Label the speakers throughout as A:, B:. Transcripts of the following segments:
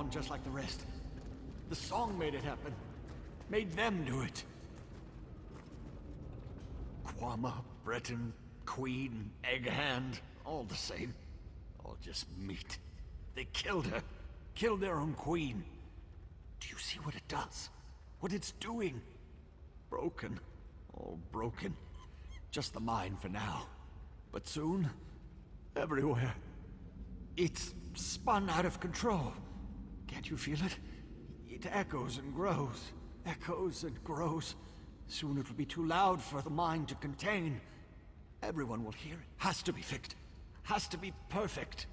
A: born just like the rest. The song made it happen. Made them do it. Quama, Breton, Queen, Egghand, all the same. All just meat. They killed her. Killed their own queen. Do you see what it does? What it's doing? Broken. All broken. Just the mind for now. But soon, everywhere. It's spun out of control. Can't you feel it? It echoes and grows. Echoes and grows. Soon it will be too loud for the mind to contain. Everyone will hear it. Has to be fixed. Has to be perfect.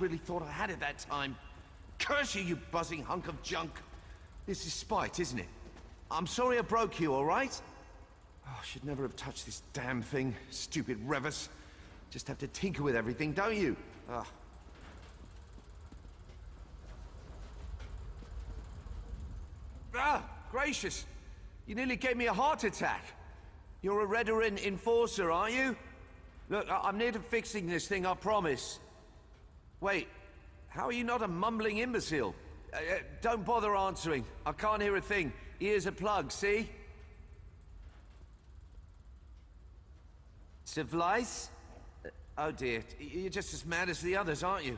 B: really thought I had it that time. Curse you, you buzzing hunk of junk. This is spite, isn't it? I'm sorry I broke you, all right? Oh, I should never have touched this damn thing. Stupid Revis. Just have to tinker with everything, don't you? Ugh. Ah, gracious. You nearly gave me a heart attack. You're a Redoran enforcer, aren't you? Look, I'm near to fixing this thing, I promise. Wait, how are you not a mumbling imbecile? Don't bother answering. I can't hear a thing. Ears are plugged, see? Civilize? Oh dear, you're just as mad as the others, aren't you?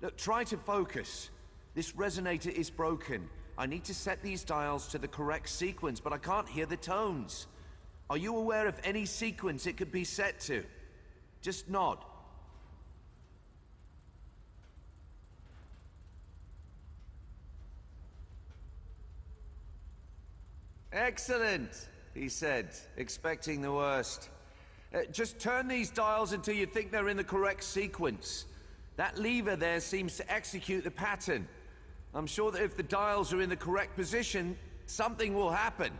B: Look, try to focus. This resonator is broken. I need to set these dials to the correct sequence, but I can't hear the tones. Are you aware of any sequence it could be set to? Just nod. Excellent, he said, expecting the worst. Just turn these dials until you think they're in the correct sequence. That lever there seems to execute the pattern. I'm sure that if the dials are in the correct position, something will happen.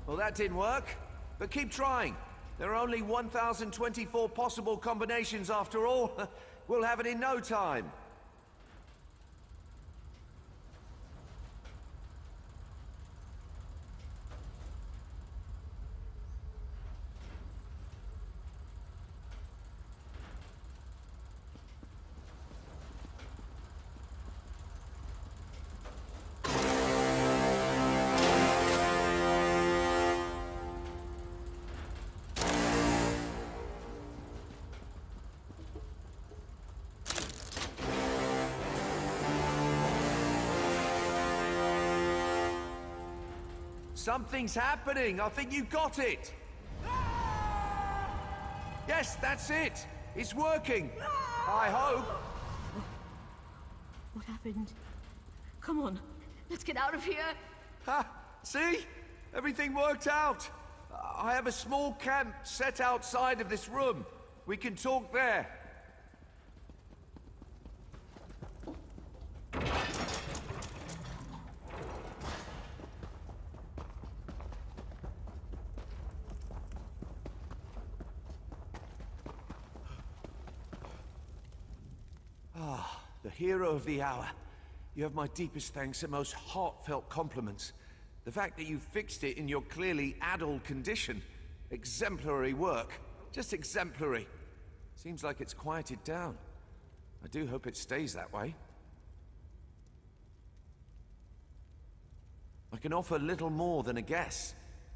B: Well, that didn't work, but keep trying. There are only 1,024 possible combinations after all. We'll have it in no time. Something's happening. I think you got it. Yes, that's it. It's working. I hope.
C: What happened? Come on, let's get out of here.
B: Ha! See? Everything worked out. I have a small camp set outside of this room. We can talk there. The hero of the hour. You have my deepest thanks and most heartfelt compliments. The fact that you fixed it in your clearly addled condition. Exemplary work. Just exemplary. Seems like it's quieted down. I do hope it stays that way. I can offer little more than a guess.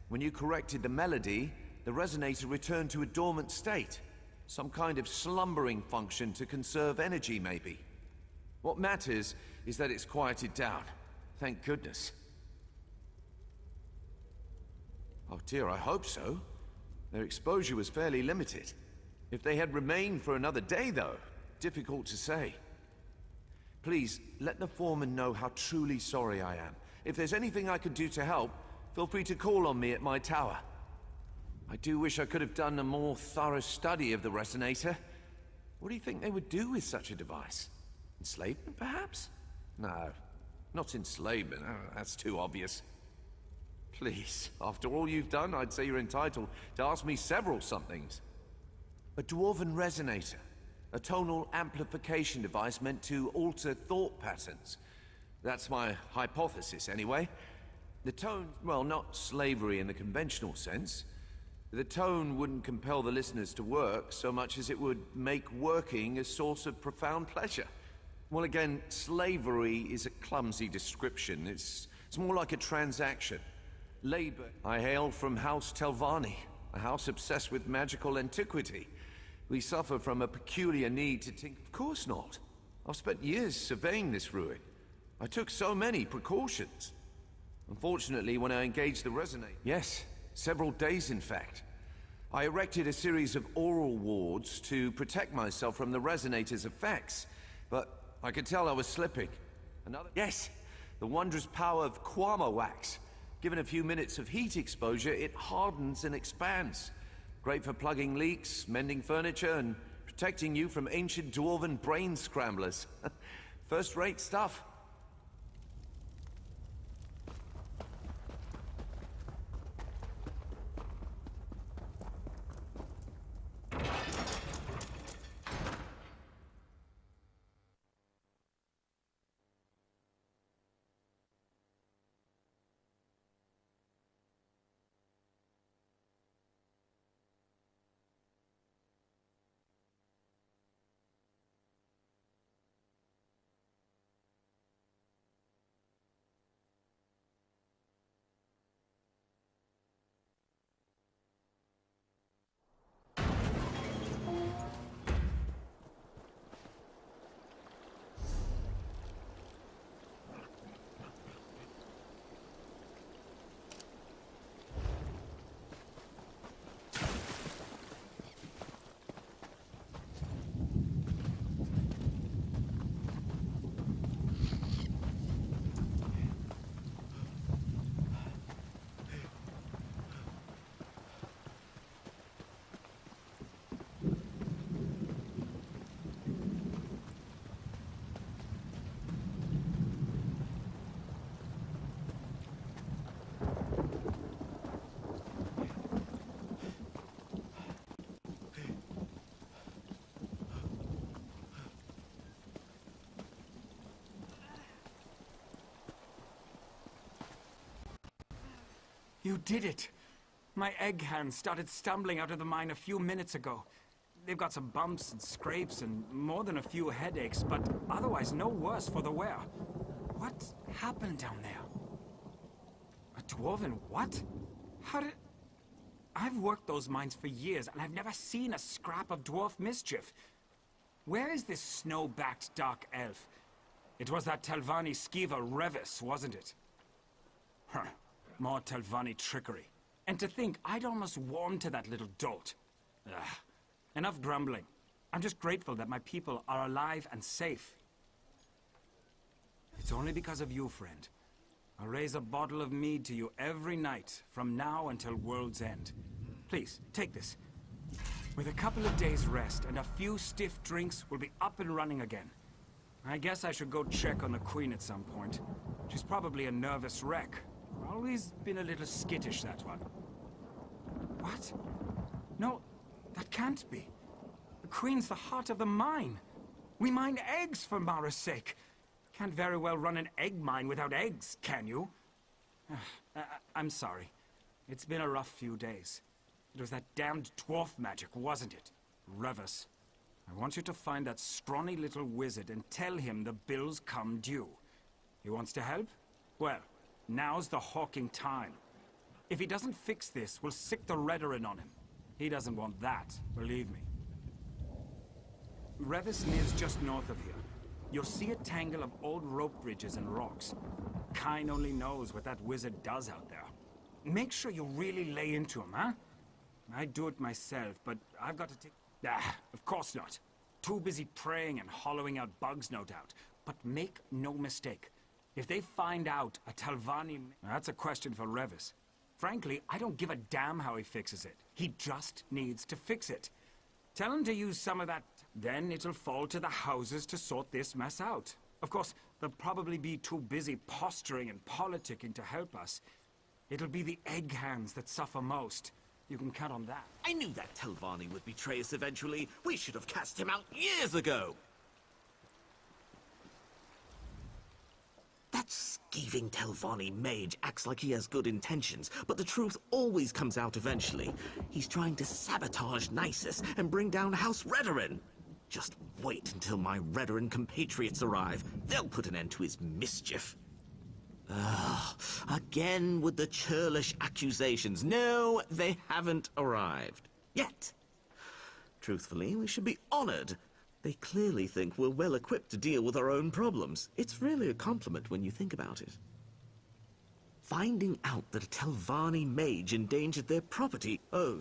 B: When you corrected the melody, the resonator returned to a dormant state. Some kind of slumbering function to conserve energy, maybe. What matters is that it's quieted down. Thank goodness. Oh dear, I hope so. Their exposure was fairly limited. If they had remained for another day, though, difficult to say. Please, let the foreman know how truly sorry I am. If there's anything I can do to help, feel free to call on me at my tower. I do wish I could have done a more thorough study of the resonator. What do you think they would do with such a device? Enslavement, perhaps? No, not enslavement. That's too obvious. Please, after all you've done, I'd say you're entitled to ask me several somethings. A dwarven resonator. A tonal amplification device meant to alter thought patterns. That's my hypothesis, anyway. The tone, well, not slavery in the conventional sense. The tone wouldn't compel the listeners to work so much as it would make working a source of profound pleasure. Well, again, slavery is a clumsy description. It's more like a transaction. Labor. I hail from House Telvanni, a house obsessed with magical antiquity. We suffer from a peculiar need to think. Of course not. I've spent years surveying this ruin. I took so many precautions. Unfortunately, when I engaged the resonator... Yes, several days in fact. I erected a series of oral wards to protect myself from the resonator's effects, but I could tell I was slipping. Another... Yes, the wondrous power of Kwama wax. Given a few minutes of heat exposure, it hardens and expands. Great for plugging leaks, mending furniture, and protecting you from ancient dwarven brain scramblers. First-rate stuff.
D: You did it! My egg hands started stumbling out of the mine a few minutes ago. They've got some bumps and scrapes and more than a few headaches, but otherwise no worse for the wear. What happened down there? A dwarven what? How did... I've worked those mines for years, and I've never seen a scrap of dwarf mischief. Where is this snow-backed dark elf? It was that Telvanni skeever Revis, wasn't it? Huh. More Telvanni trickery. And to think I'd almost warmed to that little dolt. Ugh. Enough grumbling. I'm just grateful that my people are alive and safe. It's only because of you, friend. I'll raise a bottle of mead to you every night, from now until world's end. Please, take this. With a couple of days' rest and a few stiff drinks, we'll be up and running again. I guess I should go check on the Queen at some point. She's probably a nervous wreck. Always been a little skittish, that one. What? No, that can't be. The Queen's the heart of the mine. We mine eggs for Mara's sake. Can't very well run an egg mine without eggs, can you? I'm sorry. It's been a rough few days. It was that damned dwarf magic, wasn't it? Revis. I want you to find that scrawny little wizard and tell him the bills come due. He wants to help? Well, now's the hawking time. If he doesn't fix this, we'll sick the Redoran on him. He doesn't want that, believe me. Revis lives just north of here. You'll see a tangle of old rope bridges and rocks. Kine only knows what that wizard does out there. Make sure you really lay into him, huh? I'd do it myself, but I've got to take... of course not. Too busy praying and hollowing out bugs, no doubt. But make no mistake. If they find out a Talvani... That's a question for Revis. Frankly, I don't give a damn how he fixes it. He just needs to fix it. Tell him to use some of that. Then it'll fall to the houses to sort this mess out. Of course, they'll probably be too busy posturing and politicking to help us. It'll be the egg hands that suffer most. You can count on that.
E: I knew that Telvanni would betray us eventually. We should have cast him out years ago. That skeeving Telvanni mage acts like he has good intentions, but the truth always comes out eventually. He's trying to sabotage Nisus and bring down House Redoran. Just wait until my Redoran compatriots arrive. They'll put an end to his mischief. Again with the churlish accusations. No, they haven't arrived. Yet. Truthfully, we should be honored. They clearly think we're well equipped to deal with our own problems. It's really a compliment when you think about it. Finding out that a Telvanni mage endangered their property. Oh.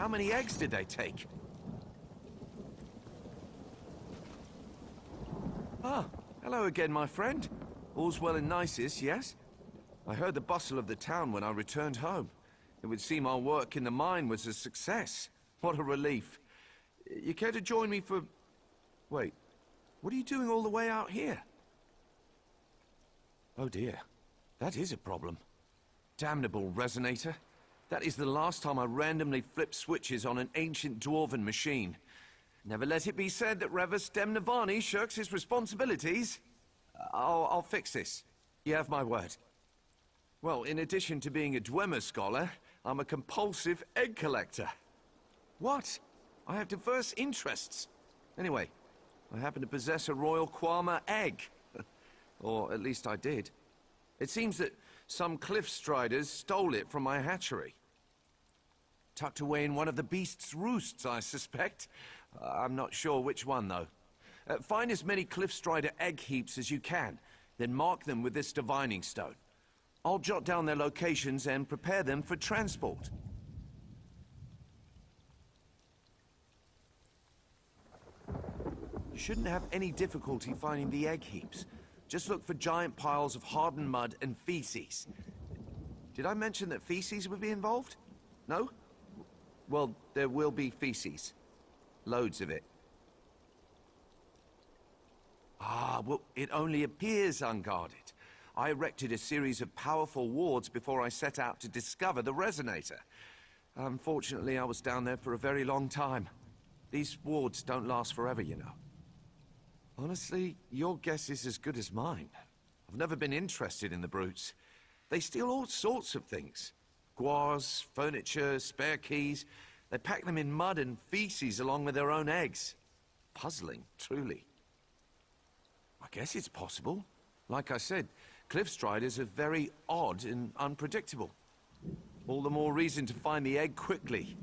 B: how many eggs did they take? Ah, hello again, my friend. All's well and nicest, yes? I heard the bustle of the town when I returned home. It would seem our work in the mine was a success. What a relief. You care to join me for... Wait, what are you doing all the way out here? Oh dear, that is a problem. Damnable resonator. That is the last time I randomly flipped switches on an ancient dwarven machine. Never let it be said that Revis Demnavani shirks his responsibilities. I'll fix this. You have my word. Well, in addition to being a Dwemer scholar, I'm a compulsive egg collector. What? I have diverse interests. Anyway, I happen to possess a Royal Quama egg. Or at least I did. It seems that some cliff striders stole it from my hatchery. Tucked away in one of the beast's roosts, I suspect. I'm not sure which one, though. Find as many cliff strider egg heaps as you can, then mark them with this divining stone. I'll jot down their locations and prepare them for transport. You shouldn't have any difficulty finding the egg heaps. Just look for giant piles of hardened mud and feces. Did I mention that feces would be involved? No? Well, there will be feces. Loads of it. Ah, well, it only appears unguarded. I erected a series of powerful wards before I set out to discover the resonator. Unfortunately, I was down there for a very long time. These wards don't last forever, you know. Honestly, your guess is as good as mine. I've never been interested in the brutes. They steal all sorts of things. Guars, furniture, spare keys. They pack them in mud and feces along with their own eggs. Puzzling, truly. I guess it's possible. Like I said, cliff striders are very odd and unpredictable. All the more reason to find the egg quickly.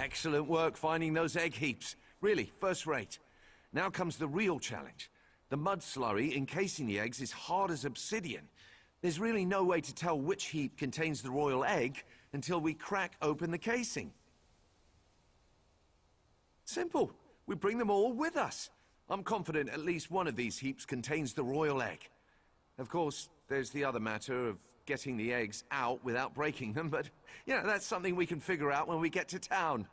B: Excellent work finding those egg heaps. Really, first rate. Now comes the real challenge. The mud slurry encasing the eggs is hard as obsidian. There's really no way to tell which heap contains the royal egg until we crack open the casing. Simple. We bring them all with us. I'm confident at least one of these heaps contains the royal egg. Of course, there's the other matter of getting the eggs out without breaking them, but, you know, that's something we can figure out when we get to town.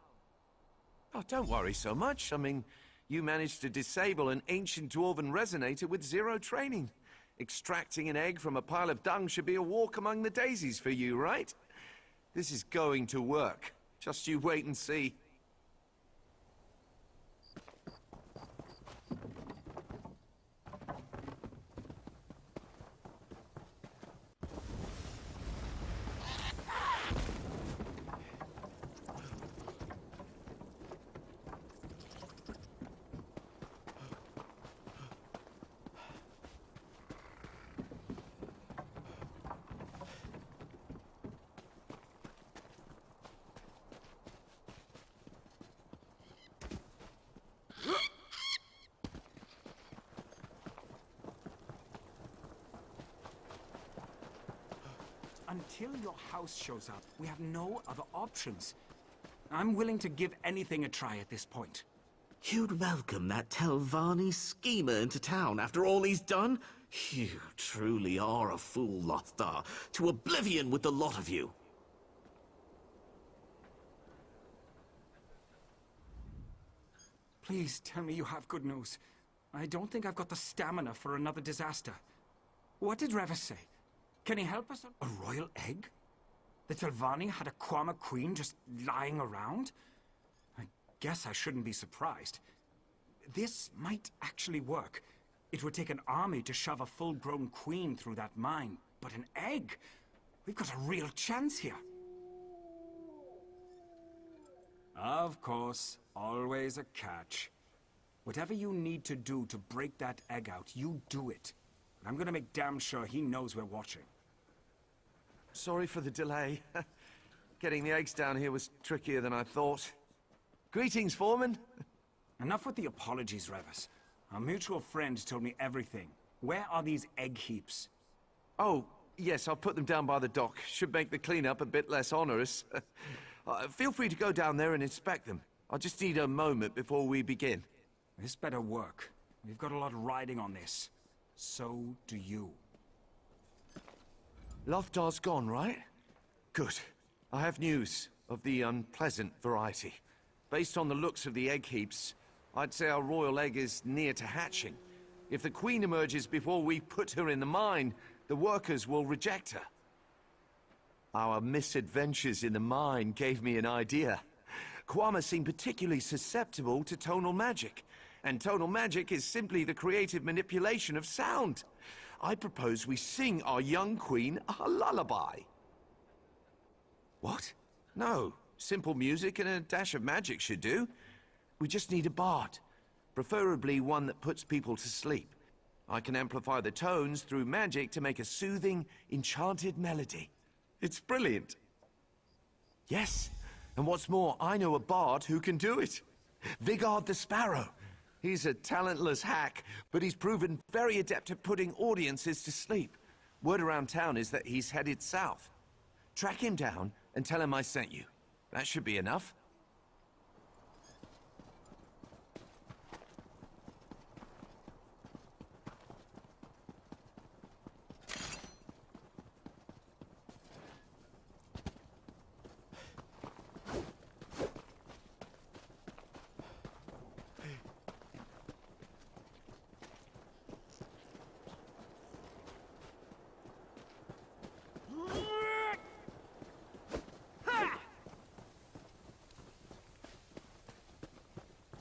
B: Oh, don't worry so much. I mean, you managed to disable an ancient dwarven resonator with 0 training. Extracting an egg from a pile of dung should be a walk among the daisies for you, right? This is going to work. Just you wait and see.
D: Until your house shows up, we have no other options. I'm willing to give anything a try at this point.
E: You'd welcome that Telvanni schemer into town after all he's done? You truly are a fool, Lothar. To oblivion with the lot of you.
D: Please tell me you have good news. I don't think I've got the stamina for another disaster. What did Revis say? Can he help us? A royal egg? The Telvanni had a Quama queen just lying around? I guess I shouldn't be surprised. This might actually work. It would take an army to shove a full-grown queen through that mine. But an egg? We've got a real chance here. Of course, always a catch. Whatever you need to do to break that egg out, you do it. But I'm gonna make damn sure he knows we're watching.
B: Sorry for the delay. Getting the eggs down here was trickier than I thought. Greetings, Foreman.
D: Enough with the apologies, Revis. Our mutual friend told me everything. Where are these egg heaps?
B: Oh, yes, I'll put them down by the dock. Should make the cleanup a bit less onerous. Feel free to go down there and inspect them. I'll just need a moment before we begin.
D: This better work. We've got a lot riding on this. So do you.
B: Lothar's gone, right? Good. I have news of the unpleasant variety. Based on the looks of the egg heaps, I'd say our royal egg is near to hatching. If the queen emerges before we put her in the mine, the workers will reject her. Our misadventures in the mine gave me an idea. Quama seem particularly susceptible to tonal magic, and tonal magic is simply the creative manipulation of sound. I propose we sing our young queen a lullaby. What? No. Simple music and a dash of magic should do. We just need a bard. Preferably one that puts people to sleep. I can amplify the tones through magic to make a soothing, enchanted melody. It's brilliant. Yes, and what's more, I know a bard who can do it. Vigard the Sparrow. He's a talentless hack, but he's proven very adept at putting audiences to sleep. Word around town is that he's headed south. Track him down and tell him I sent you. That should be enough.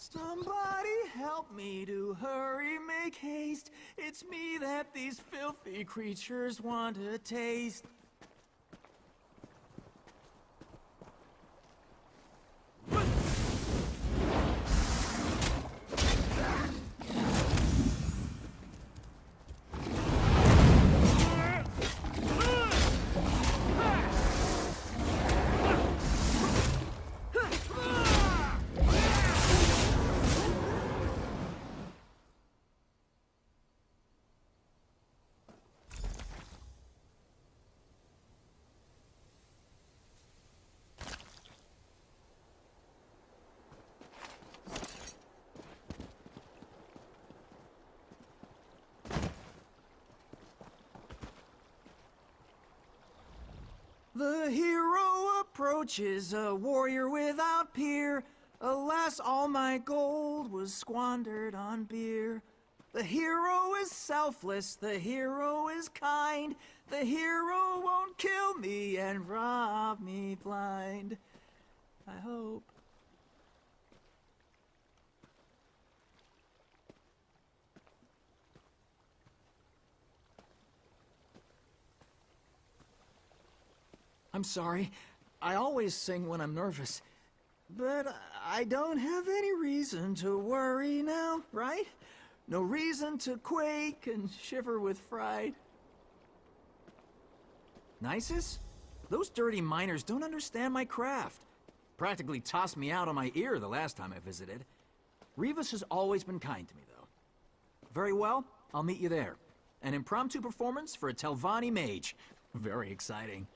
F: Somebody help me to hurry, make haste. It's me that these filthy creatures want to taste. The hero approaches, a warrior without peer. Alas, all my gold was squandered on beer. The hero is selfless, the hero is kind. The hero won't kill me and rob me blind. I hope. I'm sorry. I always sing when I'm nervous. But I don't have any reason to worry now, right? No reason to quake and shiver with fright. Nisus? Those dirty miners don't understand my craft. Practically tossed me out on my ear the last time I visited. Rivas has always been kind to me, though. Very well, I'll meet you there. An impromptu performance for a Telvanni mage. Very exciting.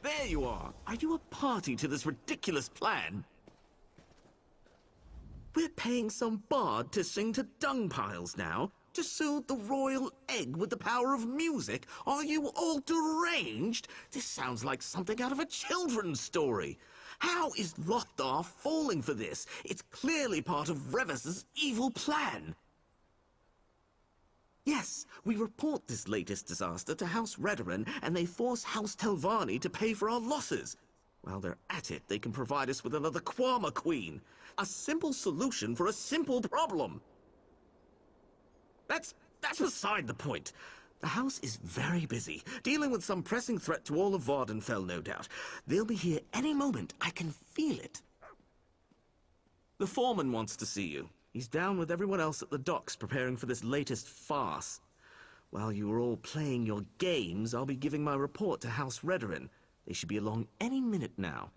E: There you are. Are you a party to this ridiculous plan? We're paying some bard to sing to dung piles now? To soothe the royal egg with the power of music? Are you all deranged? This sounds like something out of a children's story. How is Lothar falling for this? It's clearly part of Revis's evil plan. Yes, we report this latest disaster to House Redoran, and they force House Telvanni to pay for our losses. While they're at it, they can provide us with another Quama Queen. A simple solution for a simple problem. That's beside the point. The house is very busy, dealing with some pressing threat to all of Vardenfell, no doubt. They'll be here any moment. I can feel it. The foreman wants to see you. He's down with everyone else at the docks preparing for this latest farce. While you are all playing your games, I'll be giving my report to House Redoran. They should be along any minute now.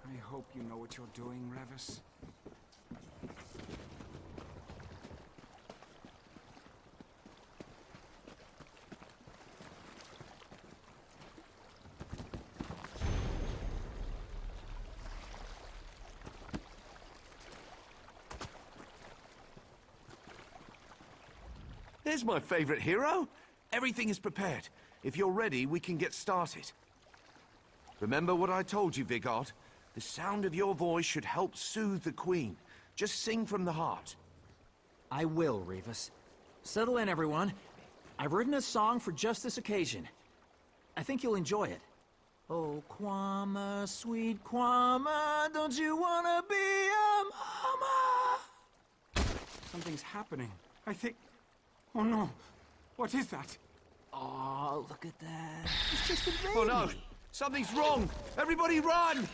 D: I hope you know what you're doing, Revis.
B: There's my favorite hero. Everything is prepared. If you're ready, we can get started. Remember what I told you, Vigard? The sound of your voice should help soothe the Queen. Just sing from the heart.
F: I will, Rivas. Settle in, everyone. I've written a song for just this occasion. I think you'll enjoy it. Oh, Quama, sweet Quama, don't you wanna be a mama?
D: Something's happening. I think... Oh no. What is that?
F: Oh, look at that. It's just a baby.
B: Oh no! Something's wrong! Everybody run!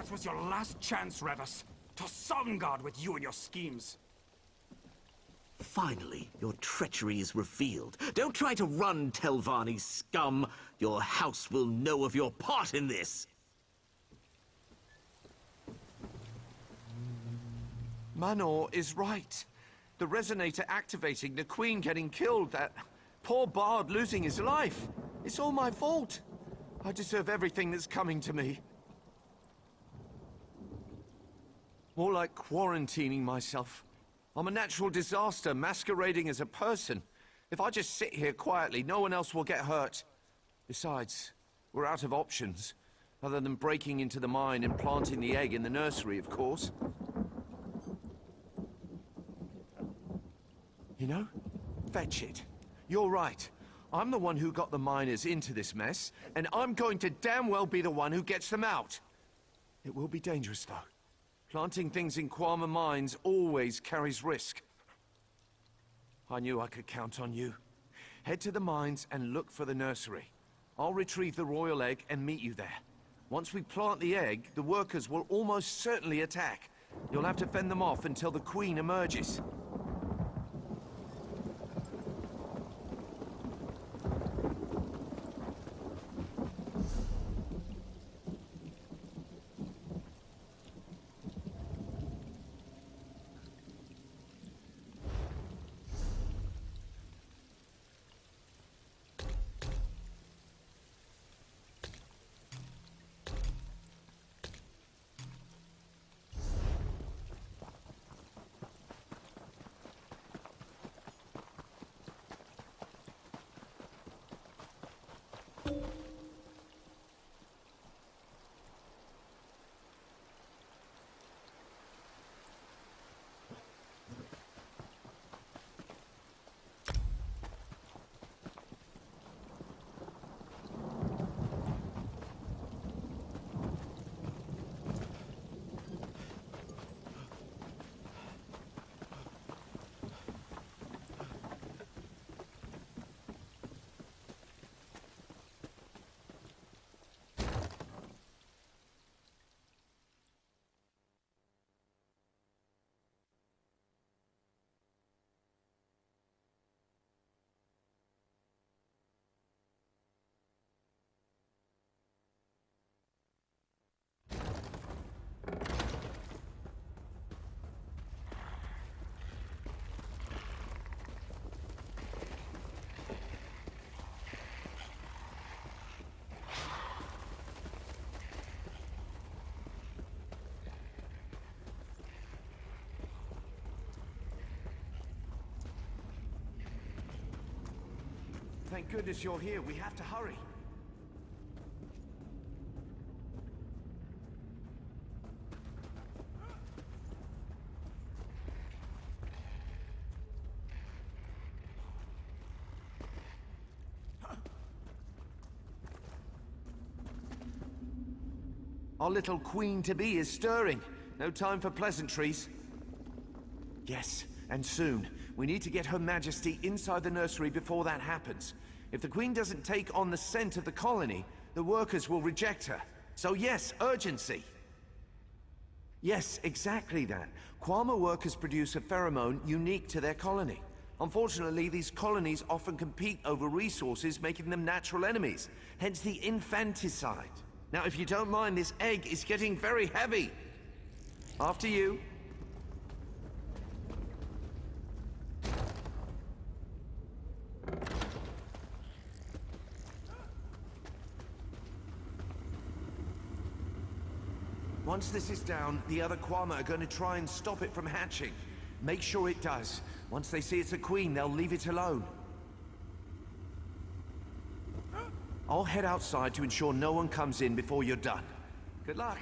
D: That was your last chance, Revis. To Sovngarde with you and your schemes.
E: Finally, your treachery is revealed. Don't try to run, Telvanni scum. Your house will know of your part in this.
B: Manor is right. The resonator activating, the Queen getting killed, that poor Bard losing his life. It's all my fault. I deserve everything that's coming to me. More like quarantining myself. I'm a natural disaster masquerading as a person. If I just sit here quietly, no one else will get hurt. Besides, we're out of options. Other than breaking into the mine and planting the egg in the nursery, of course. You know, fetch it. You're right. I'm the one who got the miners into this mess, and I'm going to damn well be the one who gets them out. It will be dangerous, though. Planting things in Quama mines always carries risk. I knew I could count on you. Head to the mines and look for the nursery. I'll retrieve the royal egg and meet you there. Once we plant the egg, the workers will almost certainly attack. You'll have to fend them off until the Queen emerges. Thank goodness you're here. We have to hurry. Our little queen-to-be is stirring. No time for pleasantries. Yes, and soon. We need to get Her Majesty inside the nursery before that happens. If the Queen doesn't take on the scent of the colony, the workers will reject her. So yes, urgency. Yes, exactly that. Quama workers produce a pheromone unique to their colony. Unfortunately, these colonies often compete over resources, making them natural enemies. Hence the infanticide. Now, if you don't mind, this egg is getting very heavy. After you. Once this is down, the other Quama are going to try and stop it from hatching. Make sure it does. Once they see it's a queen, they'll leave it alone. I'll head outside to ensure no one comes in before you're done. Good luck.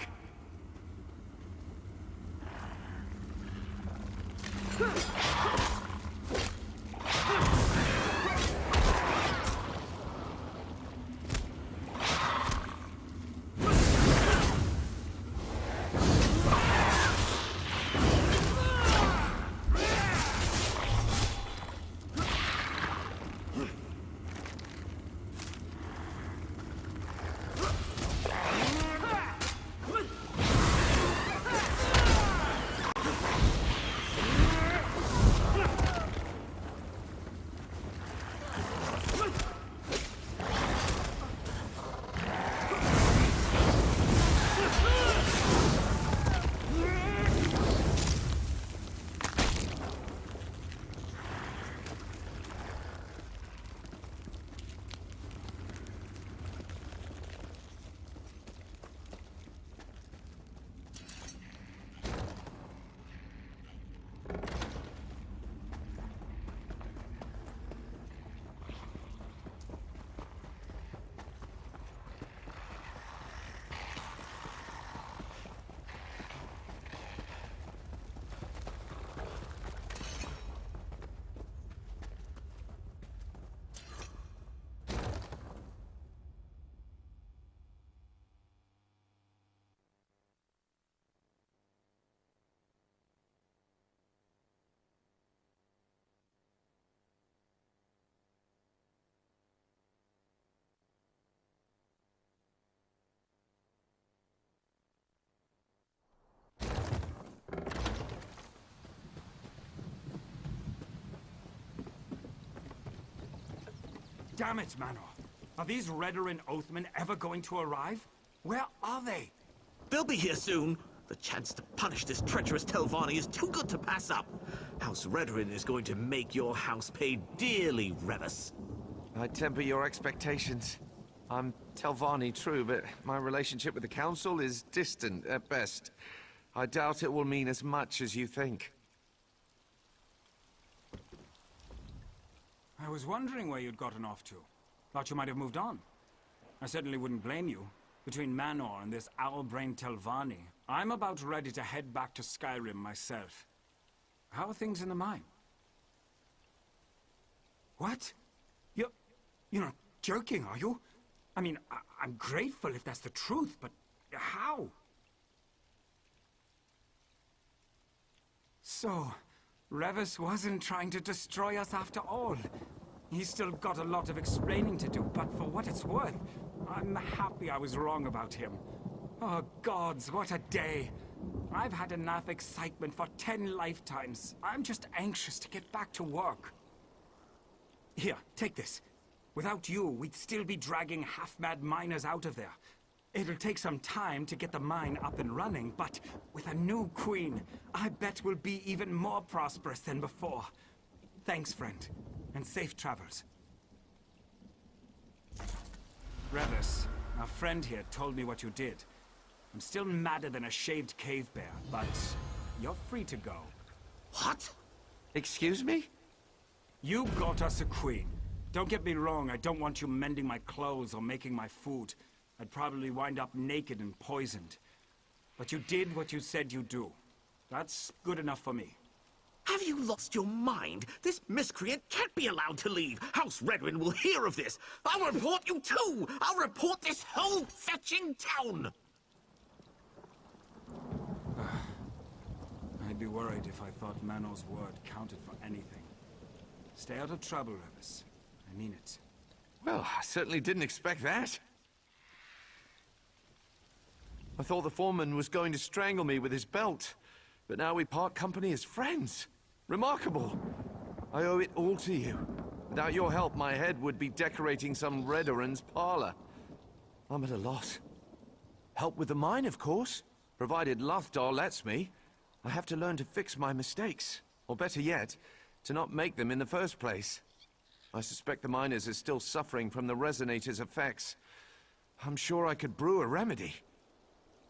D: Damn it, Manor. Are these Redoran Oathmen ever going to arrive? Where are they?
E: They'll be here soon. The chance to punish this treacherous Telvanni is too good to pass up. House Redoran is going to make your house pay dearly, Revis.
B: I temper your expectations. I'm Telvanni, true, but my relationship with the Council is distant at best. I doubt it will mean as much as you think.
D: I was wondering where you'd gotten off to. Thought you might have moved on. I certainly wouldn't blame you. Between Manor and this owl-brained Telvanni, I'm about ready to head back to Skyrim myself. How are things in the mine? What? You're not joking, are you? I mean, I'm grateful if that's the truth, but how? So, Revis wasn't trying to destroy us after all. He's still got a lot of explaining to do, but for what it's worth, I'm happy I was wrong about him. Oh gods, what a day. I've had enough excitement for 10 lifetimes. I'm just anxious to get back to work. Here, take this. Without you, we'd still be dragging half-mad miners out of there. It'll take some time to get the mine up and running, but with a new queen, I bet we'll be even more prosperous than before. Thanks, friend, and safe travels. Revis, our friend here told me what you did. I'm still madder than a shaved cave bear, but you're free to go.
E: What?
B: Excuse me?
D: You got us a queen. Don't get me wrong, I don't want you mending my clothes or making my food. I'd probably wind up naked and poisoned. But you did what you said you'd do. That's good enough for me.
E: Have you lost your mind? This miscreant can't be allowed to leave. House Redwin will hear of this. I'll report you too. I'll report this whole fetching town.
D: I'd be worried if I thought Manor's word counted for anything. Stay out of trouble, Revis. I mean it.
B: Well, I certainly didn't expect that. I thought the foreman was going to strangle me with his belt, but now we part company as friends. Remarkable. I owe it all to you. Without your help, my head would be decorating some Redoran's parlor. I'm at a loss. Help with the mine, of course, provided Luthdar lets me. I have to learn to fix my mistakes, or better yet, to not make them in the first place. I suspect the miners are still suffering from the resonator's effects. I'm sure I could brew a remedy.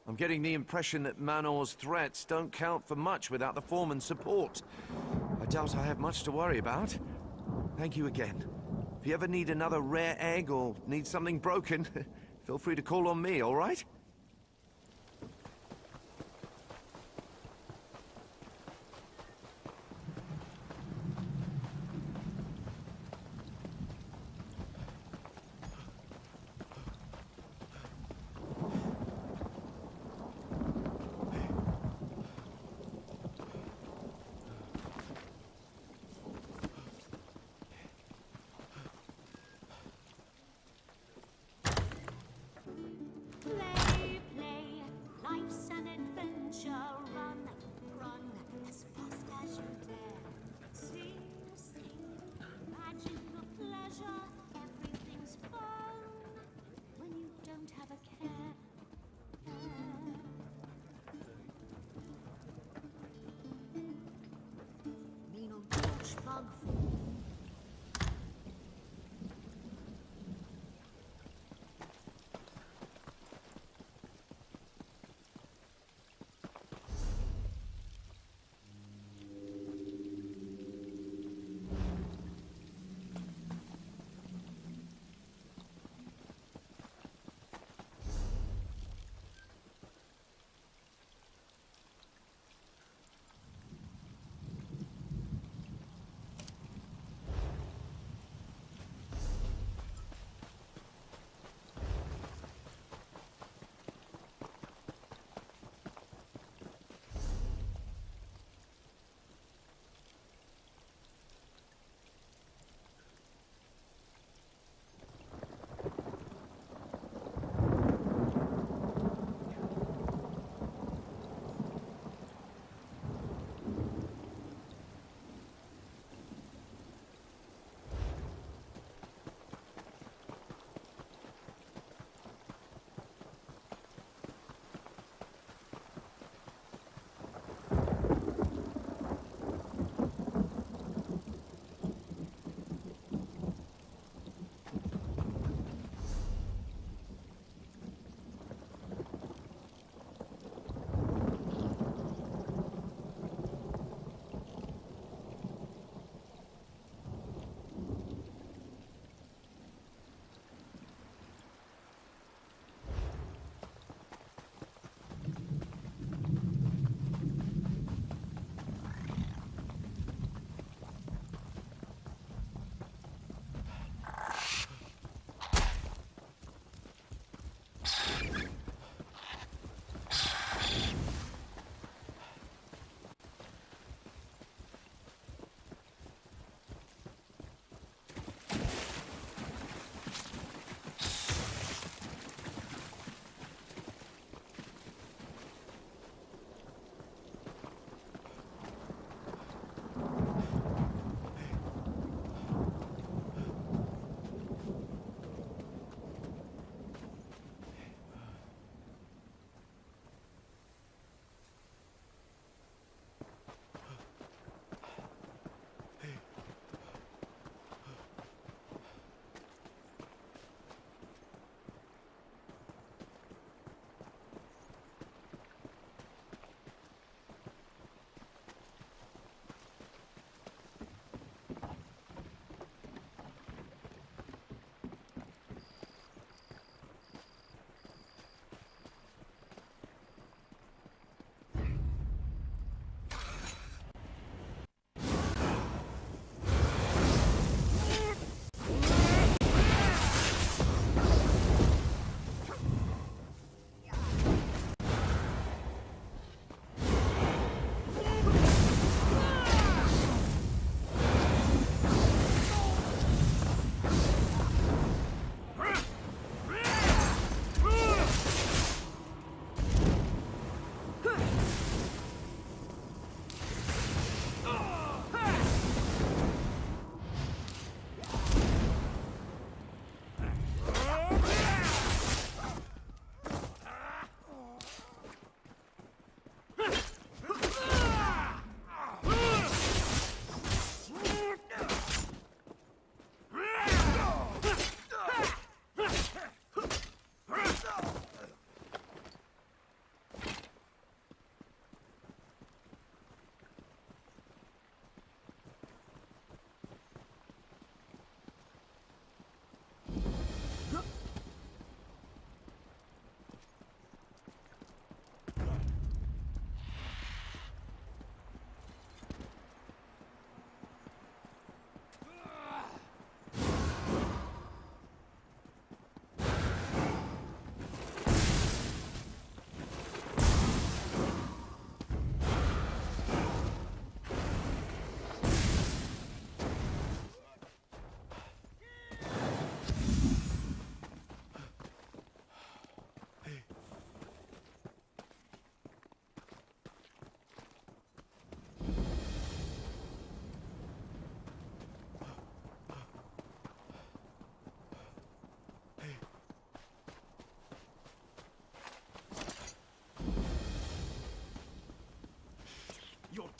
B: I'm getting the impression that Manor's threats don't count for much without the foreman's support. I doubt I have much to worry about. Thank you again. If you ever need another rare egg or need something broken, feel free to call on me, all right?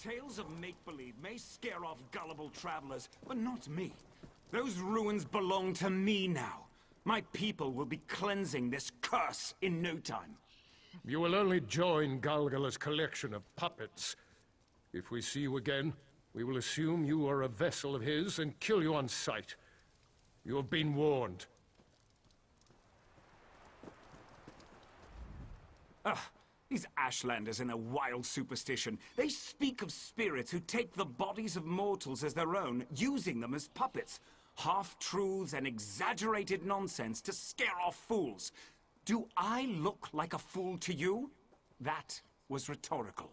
D: Tales of make-believe may scare off gullible travelers, but not me. Those ruins belong to me now. My people will be cleansing this curse in no time.
G: You will only join Galgala's collection of puppets. If we see you again, we will assume you are a vessel of his and kill you on sight. You have been warned.
D: These Ashlanders in a wild superstition. They speak of spirits who take the bodies of mortals as their own, using them as puppets. Half-truths and exaggerated nonsense to scare off fools. Do I look like a fool to you? That was rhetorical.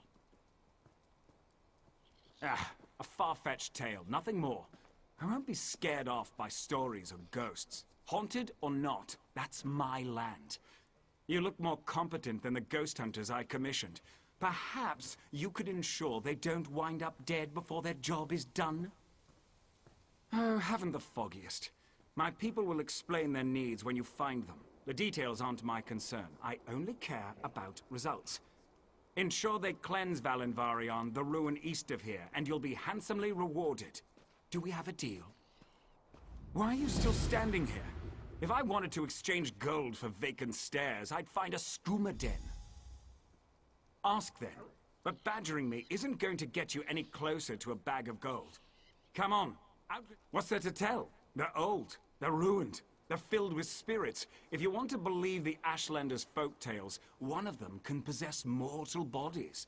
D: A far-fetched tale, nothing more. I won't be scared off by stories of ghosts. Haunted or not, that's my land. You look more competent than the ghost hunters I commissioned. Perhaps you could ensure they don't wind up dead before their job is done? Oh, haven't the foggiest. My people will explain their needs when you find them. The details aren't my concern. I only care about results. Ensure they cleanse Valenvarion, the ruin east of here, and you'll be handsomely rewarded. Do we have a deal? Why are you still standing here? If I wanted to exchange gold for vacant stairs, I'd find a skooma den. Ask then, but badgering me isn't going to get you any closer to a bag of gold. Come on, out. What's there to tell? They're old, they're ruined, they're filled with spirits. If you want to believe the Ashlanders' folk tales, one of them can possess mortal bodies.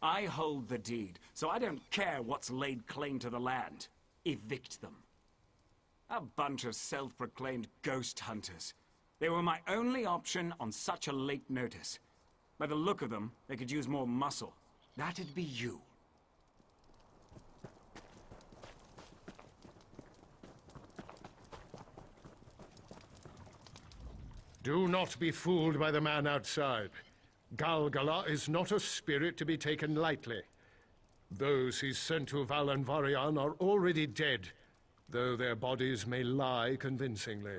D: I hold the deed, so I don't care what's laid claim to the land. Evict them. A bunch of self-proclaimed ghost hunters. They were my only option on such a late notice. By the look of them, they could use more muscle. That'd be you.
G: Do not be fooled by the man outside. Galgala is not a spirit to be taken lightly. Those he sent to Valenvarion are already dead, though their bodies may lie convincingly.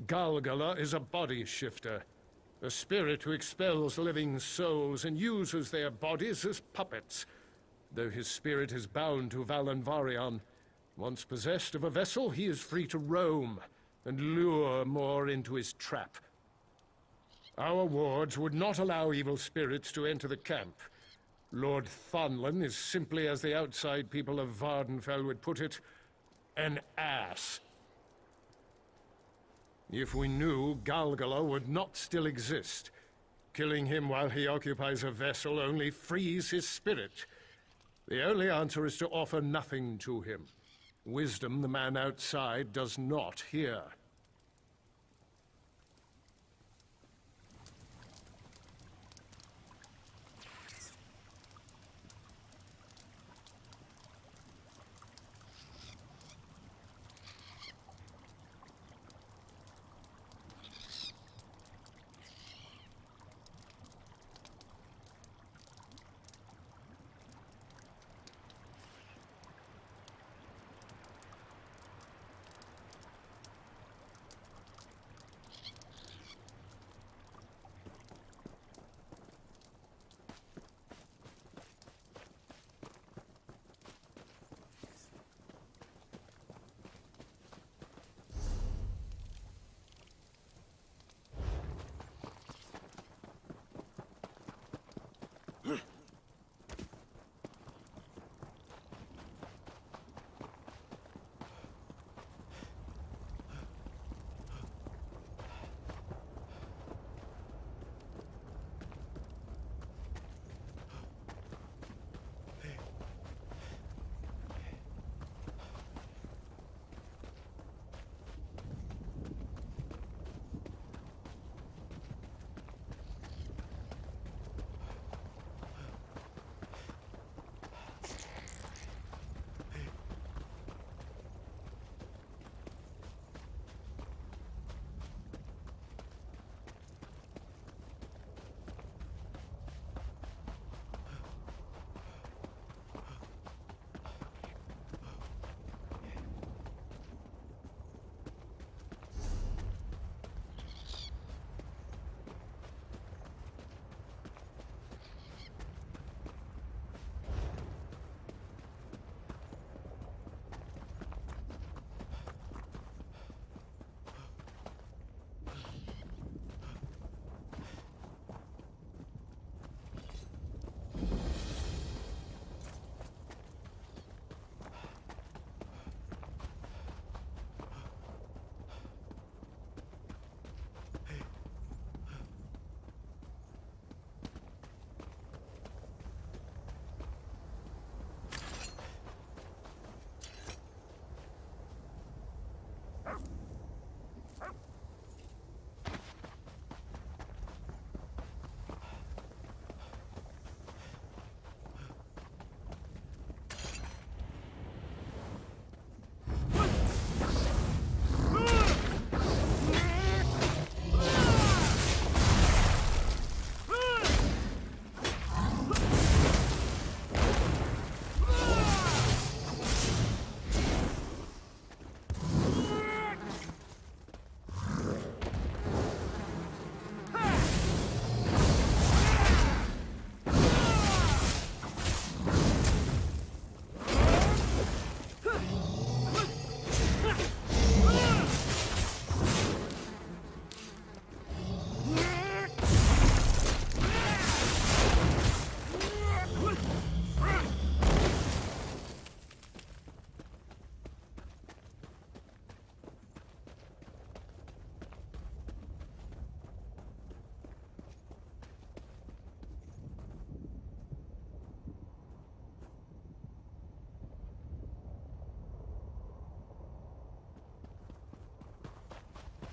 G: Galgala is a body shifter, a spirit who expels living souls and uses their bodies as puppets. Though his spirit is bound to Valenvarion, once possessed of a vessel, he is free to roam and lure more into his trap. Our wards would not allow evil spirits to enter the camp. Lord Thonlin is simply, as the outside people of Vardenfell would put it, an ass. If we knew Galgala would not still exist, killing him while he occupies a vessel only frees his spirit. The only answer is to offer nothing to him. Wisdom the man outside does not hear.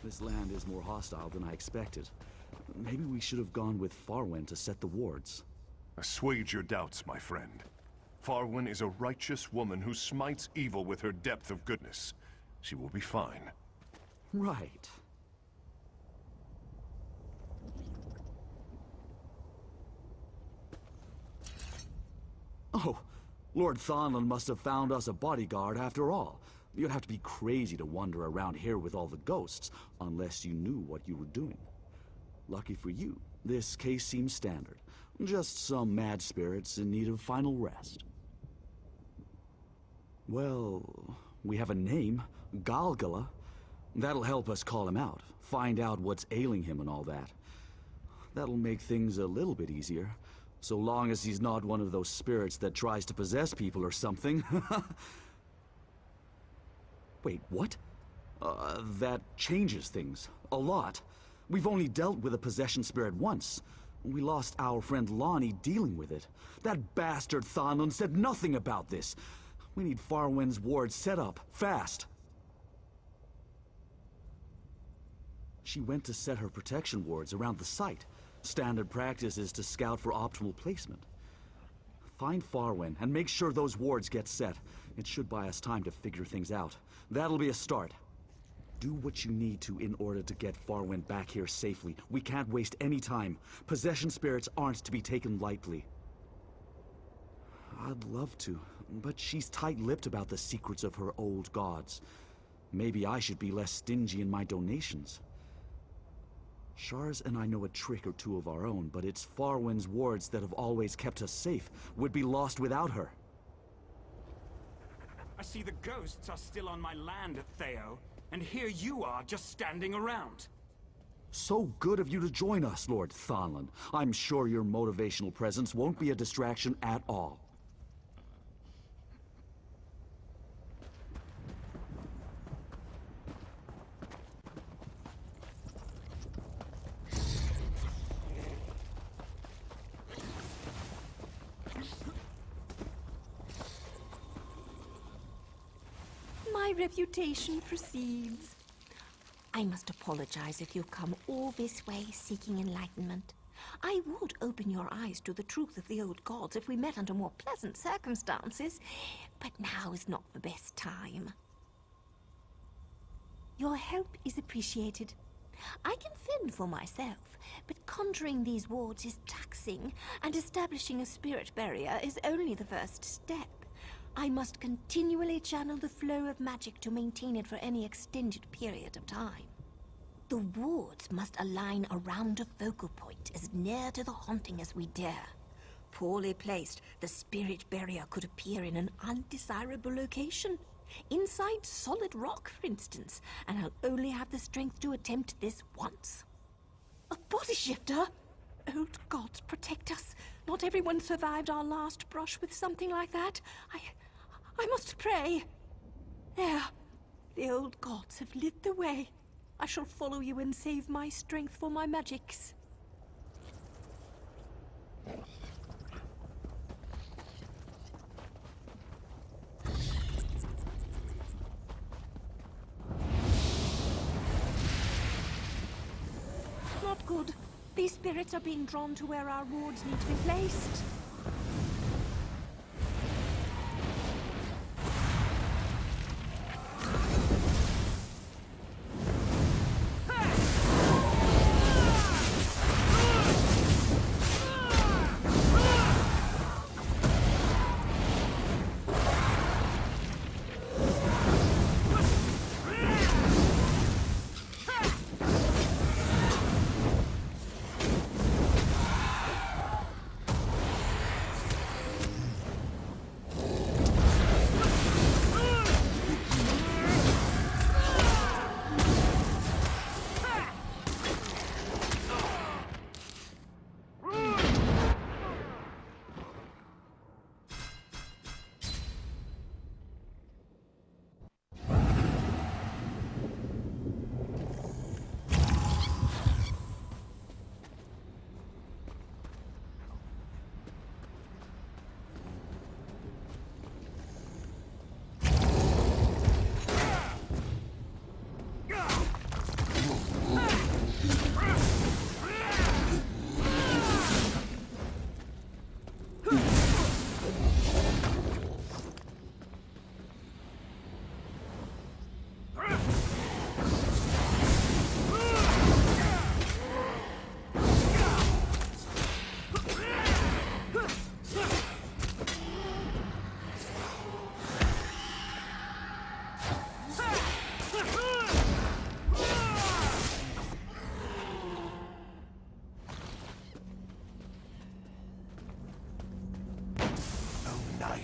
H: This land is more hostile than I expected. Maybe we should have gone with Farwen to set the wards.
I: Assuage your doubts, my friend. Farwen is a righteous woman who smites evil with her depth of goodness. She will be fine.
H: Right. Oh, Lord Thonlin must have found us a bodyguard after all. You'd have to be crazy to wander around here with all the ghosts, unless you knew what you were doing. Lucky for you, this case seems standard. Just some mad spirits in need of final rest. Well, we have a name, Galgala. That'll help us call him out, find out what's ailing him and all that. That'll make things a little bit easier, so long as he's not one of those spirits that tries to possess people or something. Wait, what? That changes things. A lot. We've only dealt with a possession spirit once. We lost our friend Lonnie dealing with it. That bastard Thonlin said nothing about this. We need Farwen's ward set up, fast. She went to set her protection wards around the site. Standard practice is to scout for optimal placement. Find Farwen and make sure those wards get set. It should buy us time to figure things out. That'll be a start. Do what you need to in order to get Farwen back here safely. We can't waste any time. Possession spirits aren't to be taken lightly. I'd love to, but she's tight-lipped about the secrets of her old gods. Maybe I should be less stingy in my donations. Shars and I know a trick or two of our own, but it's Farwen's wards that have always kept us safe. Would be lost without her.
D: I see the ghosts are still on my land at Theo, and here you are just standing around.
H: So good of you to join us, Lord Thonlin. I'm sure your motivational presence won't be a distraction at all.
J: My reputation precedes. I must apologize if you've come all this way seeking enlightenment. I would open your eyes to the truth of the old gods if we met under more pleasant circumstances, but now is not the best time. Your help is appreciated. I can fend for myself, but conjuring these wards is taxing, and establishing a spirit barrier is only the first step. I must continually channel the flow of magic to maintain it for any extended period of time. The wards must align around a focal point as near to the haunting as we dare. Poorly placed, the spirit barrier could appear in an undesirable location. Inside solid rock, for instance, and I'll only have the strength to attempt this once. A body shifter? Old gods protect us. Not everyone survived our last brush with something like that. I must pray. There. The old gods have lit the way. I shall follow you and save my strength for my magics. Not good. These spirits are being drawn to where our wards need to be placed.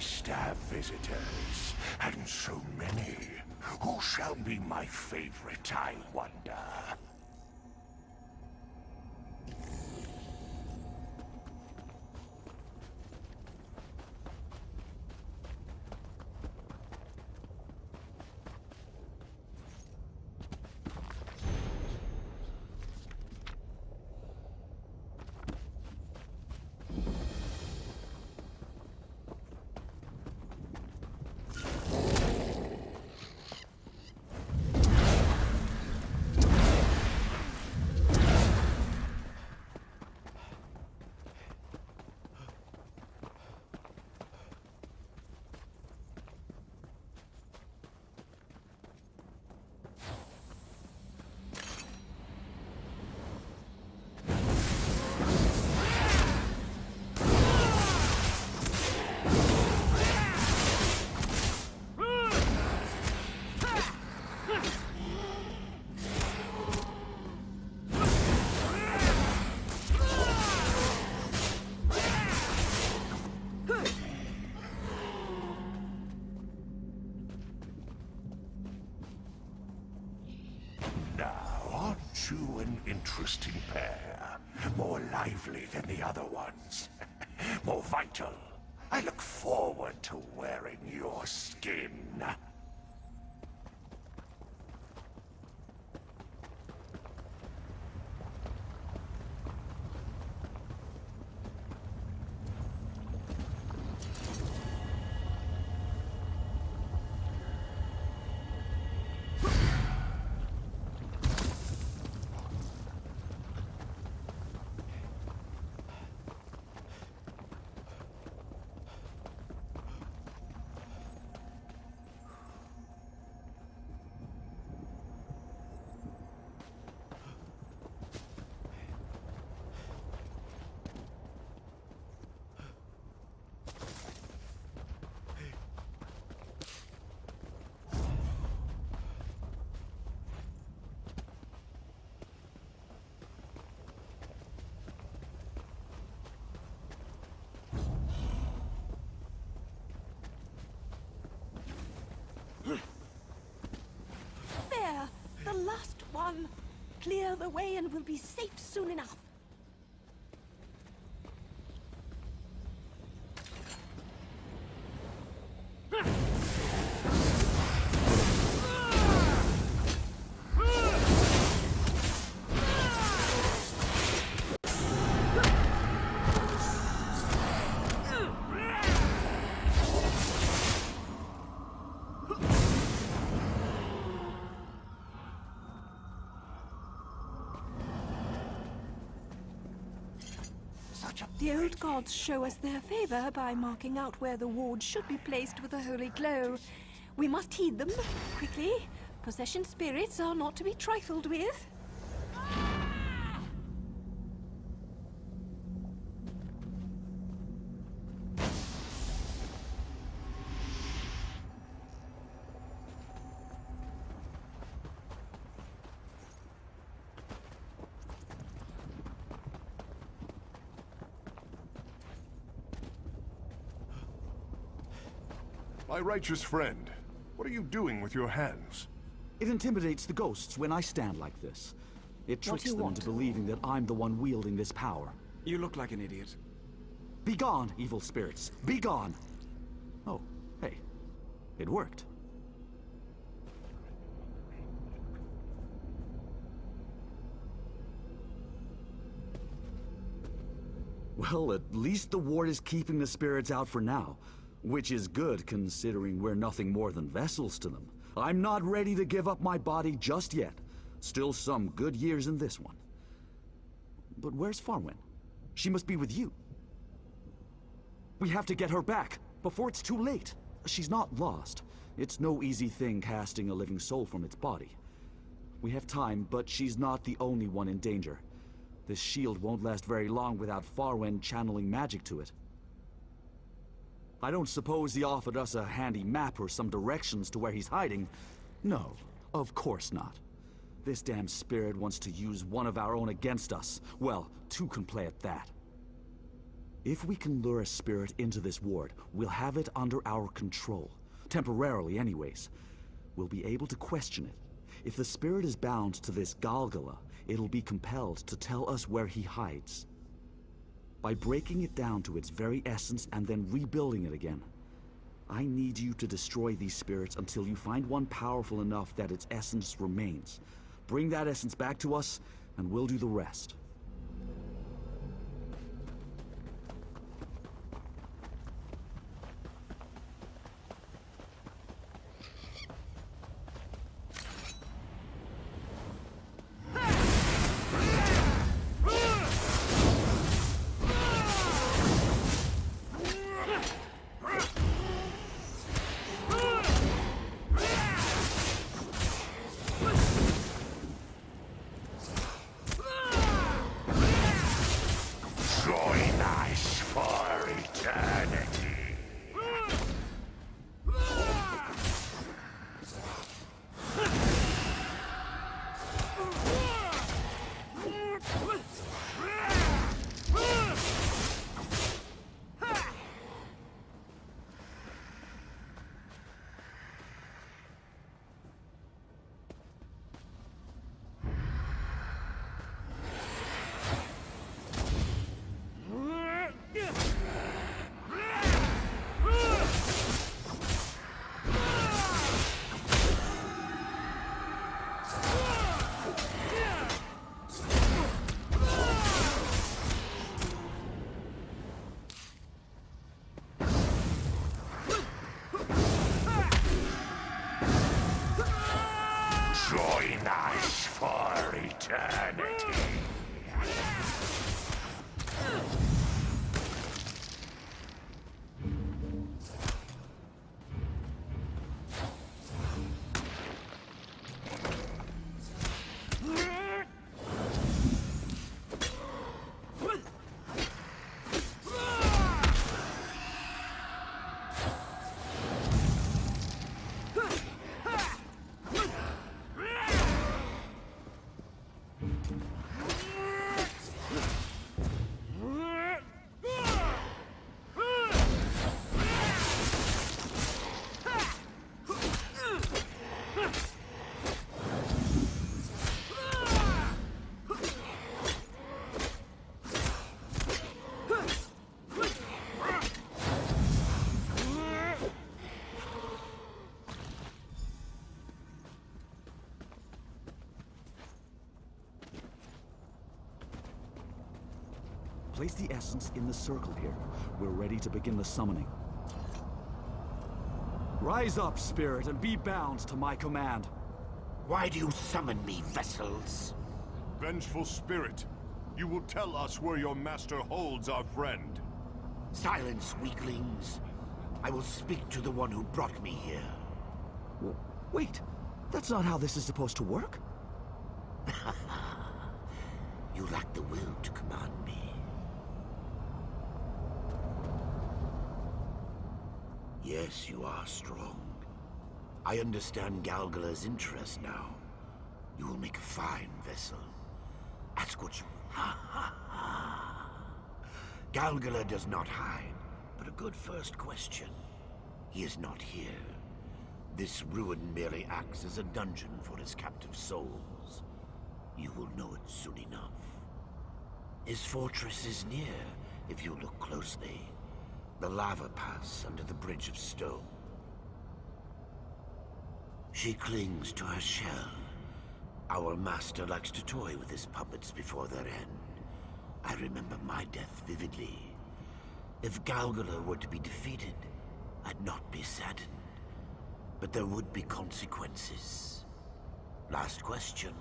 K: nice to have visitors, and so many. Who shall be my favorite, I wonder? An interesting pair. More lively than the other ones. More vital. I look forward to wearing your skin.
J: There! The last one! Clear the way and we'll be safe soon enough. The old gods show us their favor by marking out where the ward should be placed with a holy glow. We must heed them, quickly. Possession spirits are not to be trifled with.
I: My righteous friend, what are you doing with your hands?
H: It intimidates the ghosts when I stand like this. It tricks
J: you
H: them
J: want?
H: into believing that I'm the one wielding this power.
D: You look like an idiot.
H: Be gone, evil spirits! Be gone! Oh, hey. It worked. Well, at least the ward is keeping the spirits out for now. Which is good, considering we're nothing more than vessels to them. I'm not ready to give up my body just yet. Still some good years in this one. But where's Farwen? She must be with you. We have to get her back, before it's too late. She's not lost. It's no easy thing casting a living soul from its body. We have time, but she's not the only one in danger. This shield won't last very long without Farwen channeling magic to it. I don't suppose he offered us a handy map or some directions to where he's hiding. No, of course not. This damn spirit wants to use one of our own against us. Well, two can play at that. If we can lure a spirit into this ward, we'll have it under our control. Temporarily, anyways. We'll be able to question it. If the spirit is bound to this Galgala, it'll be compelled to tell us where he hides. By breaking it down to its very essence and then rebuilding it again, I need you to destroy these spirits until you find one powerful enough that its essence remains. Bring that essence back to us, and we'll do the rest.
K: Join us for eternity. Join us for eternity.
H: Place the essence in the circle here. We're ready to begin the summoning. Rise up, spirit, and be bound to my command.
K: Why do you summon me, vessels?
I: Vengeful spirit, you will tell us where your master holds our friend.
K: Silence, weaklings. I will speak to the one who brought me here.
H: Wait, that's not how this is supposed to work.
K: You lack the will to command me. Yes, you are strong. I understand Galgala's interest now. You will make a fine vessel. Ask what you... Ha ha ha! Galgala does not hide, but a good first question. He is not here. This ruin merely acts as a dungeon for his captive souls. You will know it soon enough. His fortress is near, if you look closely. The lava pass under the bridge of stone. She clings to her shell. Our master likes to toy with his puppets before their end. I remember my death vividly. If Galgala were to be defeated, I'd not be saddened. But there would be consequences. Last question.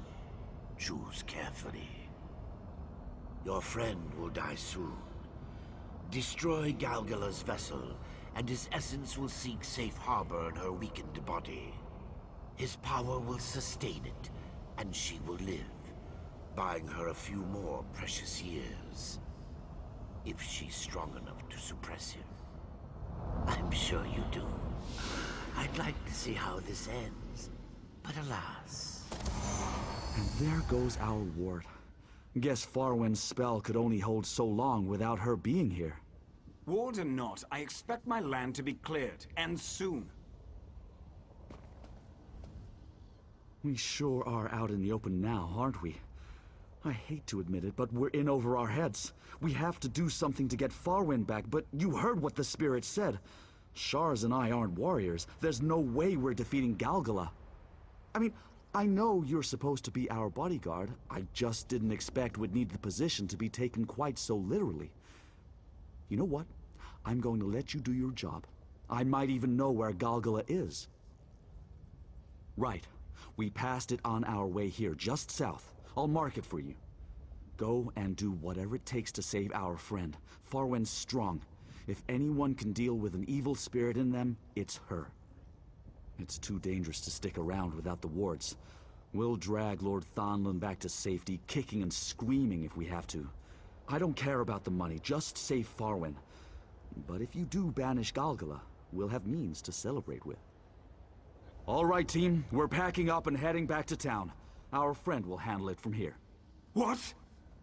K: Choose carefully. Your friend will die soon. Destroy Galgala's vessel, and his essence will seek safe harbor in her weakened body. His power will sustain it, and she will live, buying her a few more precious years. If she's strong enough to suppress him. I'm sure you do. I'd like to see how this ends, but alas.
H: And there goes our ward. Guess Farwen's spell could only hold so long without her being here.
D: Ward or not, I expect my land to be cleared, and soon.
H: We sure are out in the open now, aren't we? I hate to admit it, but we're in over our heads. We have to do something to get Farwind back, but you heard what the spirit said. Shars and I aren't warriors. There's no way we're defeating Galgala. I mean, I know you're supposed to be our bodyguard. I just didn't expect we'd need the position to be taken quite so literally. You know what? I'm going to let you do your job. I might even know where Galgala is. Right. We passed it on our way here, just south. I'll mark it for you. Go and do whatever it takes to save our friend. Farwind's strong. If anyone can deal with an evil spirit in them, it's her. It's too dangerous to stick around without the wards. We'll drag Lord Thonlin back to safety, kicking and screaming if we have to. I don't care about the money, just save Farwind. But if you do banish Galgala, we'll have means to celebrate with. All right, team. We're packing up and heading back to town. Our friend will handle it from here.
D: What?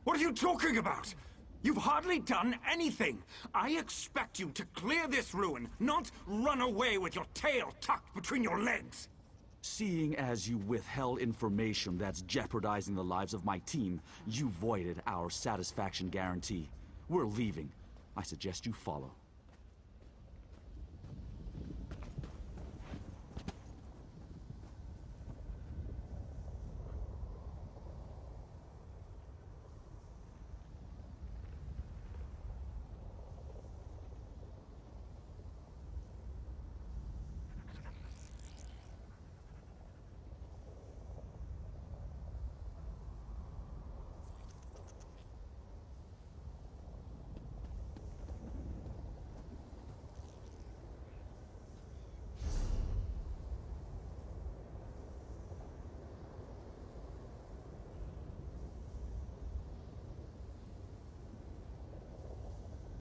D: What are you talking about? You've hardly done anything. I expect you to clear this ruin, not run away with your tail tucked between your legs.
H: Seeing as you withheld information that's jeopardizing the lives of my team, you voided our satisfaction guarantee. We're leaving. I suggest you follow.